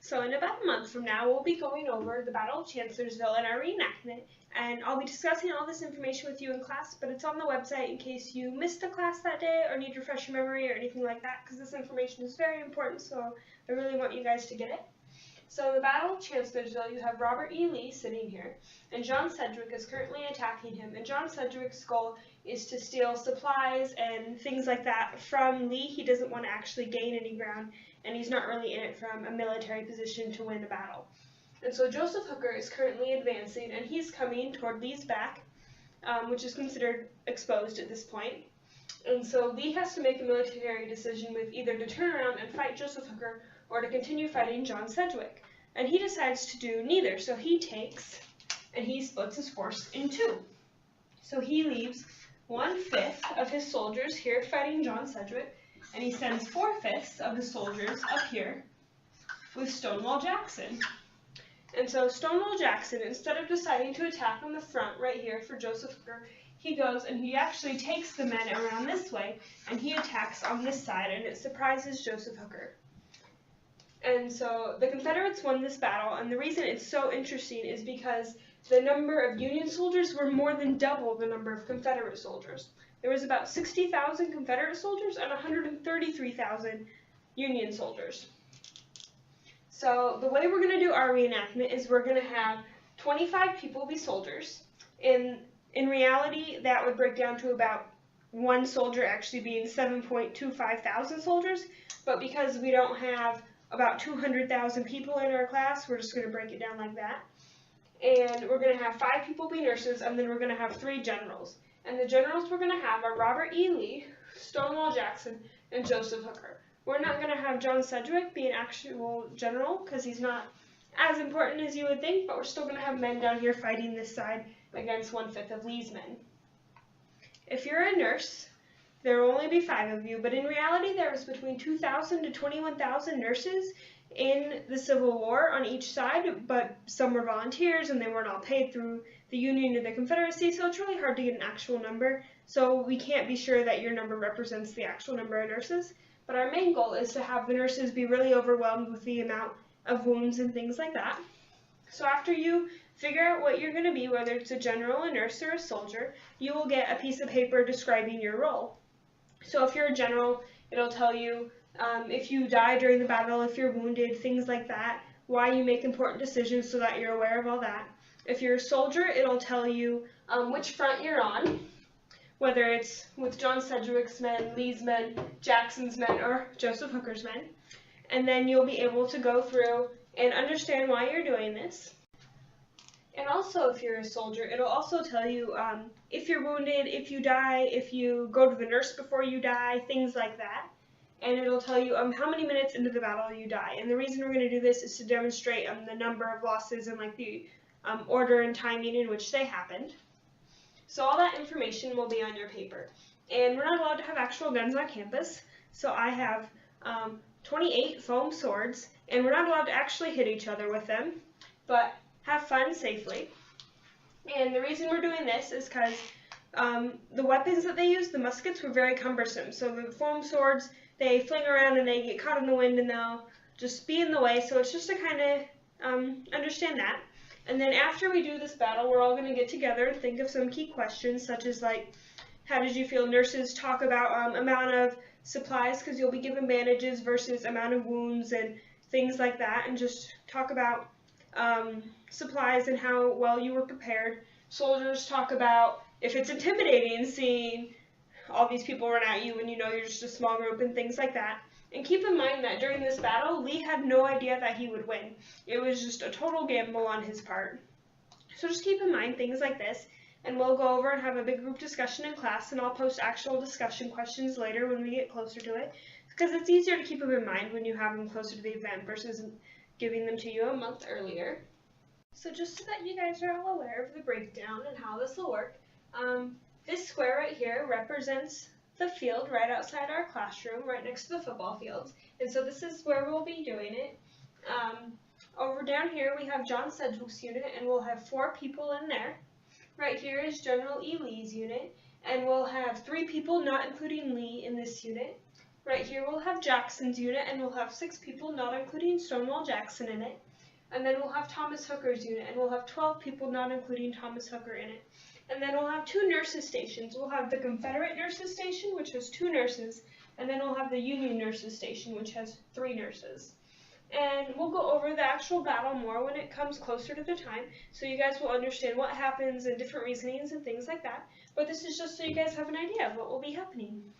So in about a month from now, we'll be going over the Battle of Chancellorsville and our reenactment, and I'll be discussing all this information with you in class, but it's on the website in case you missed a class that day or need to refresh your memory or anything like that, because this information is very important, so I really want you guys to get it. So in the Battle of Chancellorsville, you have Robert E. Lee sitting here, and John Sedgwick is currently attacking him, and John Sedgwick's goal is to steal supplies and things like that from Lee. He doesn't want to actually gain any ground, and he's not really in it from a military position to win a battle. And so Joseph Hooker is currently advancing, and he's coming toward Lee's back, which is considered exposed at this point. And so Lee has to make a military decision with either to turn around and fight Joseph Hooker or to continue fighting John Sedgwick. And he decides to do neither, so he takes and he splits his force in two. So he leaves 1/5 of his soldiers here fighting John Sedgwick, and he sends 4/5 of his soldiers up here with Stonewall Jackson. And so Stonewall Jackson, instead of deciding to attack on the front right here for Joseph Hooker, he goes and he actually takes the men around this way, and he attacks on this side, and it surprises Joseph Hooker. And so the Confederates won this battle, and the reason it's so interesting is because the number of Union soldiers were more than double the number of Confederate soldiers. There was about 60,000 Confederate soldiers and 133,000 Union soldiers. So the way we're going to do our reenactment is we're going to have 25 people be soldiers. In reality, that would break down to about one soldier actually being 7.25 thousand soldiers, but because we don't have about 200,000 people in our class, we're just going to break it down like that. And we're going to have 5 people be nurses, and then we're going to have 3 generals. And the generals we're going to have are Robert E. Lee, Stonewall Jackson, and Joseph Hooker. We're not going to have John Sedgwick be an actual general, because he's not as important as you would think, but we're still going to have men down here fighting this side against 1/5 of Lee's men. If you're a nurse, there will only be 5 of you, but in reality there was between 2,000 to 21,000 nurses in the Civil War on each side, but some were volunteers and they weren't all paid through the Union or the Confederacy, so it's really hard to get an actual number, so we can't be sure that your number represents the actual number of nurses. But our main goal is to have the nurses be really overwhelmed with the amount of wounds and things like that. So after you figure out what you're going to be, whether it's a general, a nurse, or a soldier, you will get a piece of paper describing your role. So if you're a general, it'll tell you if you die during the battle, if you're wounded, things like that, why you make important decisions so that you're aware of all that. If you're a soldier, it'll tell you which front you're on, whether it's with John Sedgwick's men, Lee's men, Jackson's men, or Joseph Hooker's men. And then you'll be able to go through and understand why you're doing this. And also, if you're a soldier, it'll also tell you if you're wounded, if you die, if you go to the nurse before you die, things like that. And it'll tell you how many minutes into the battle you die. And the reason we're going to do this is to demonstrate the number of losses and like the order and timing in which they happened. So all that information will be on your paper. And we're not allowed to have actual guns on campus, so I have 28 foam swords, and we're not allowed to actually hit each other with them, but have fun safely. And the reason we're doing this is because the weapons that they used, the muskets, were very cumbersome. So the foam swords, they fling around and they get caught in the wind and they'll just be in the way, so it's just to kind of understand that. And then after we do this battle, we're all going to get together and think of some key questions, such as like, how did you feel? Nurses talk about amount of supplies, because you'll be given bandages versus amount of wounds and things like that, and just talk about supplies and how well you were prepared. Soldiers talk about if it's intimidating seeing all these people run at you when you know you're just a small group and things like that. And keep in mind that during this battle, Lee had no idea that he would win. It was just a total gamble on his part. So just keep in mind things like this, and we'll go over and have a big group discussion in class, and I'll post actual discussion questions later when we get closer to it, because it's easier to keep them in mind when you have them closer to the event versus giving them to you a month earlier. So just so that you guys are all aware of the breakdown and how this will work, this square right here represents the field right outside our classroom, right next to the football fields, and so this is where we'll be doing it. Over down here we have John Sedgwick's unit, and we'll have 4 people in there. Right here is General E. Lee's unit, and we'll have 3 people, not including Lee, in this unit. Right here we'll have Jackson's unit, and we'll have 6 people, not including Stonewall Jackson in it. And then we'll have Thomas Hooker's unit, and we'll have 12 people, not including Thomas Hooker in it. And then we'll have 2 nurses stations. We'll have the Confederate nurses station, which has 2 nurses, and then we'll have the Union nurses station, which has 3 nurses. And we'll go over the actual battle more when it comes closer to the time, so you guys will understand what happens and different reasonings and things like that. But this is just so you guys have an idea of what will be happening.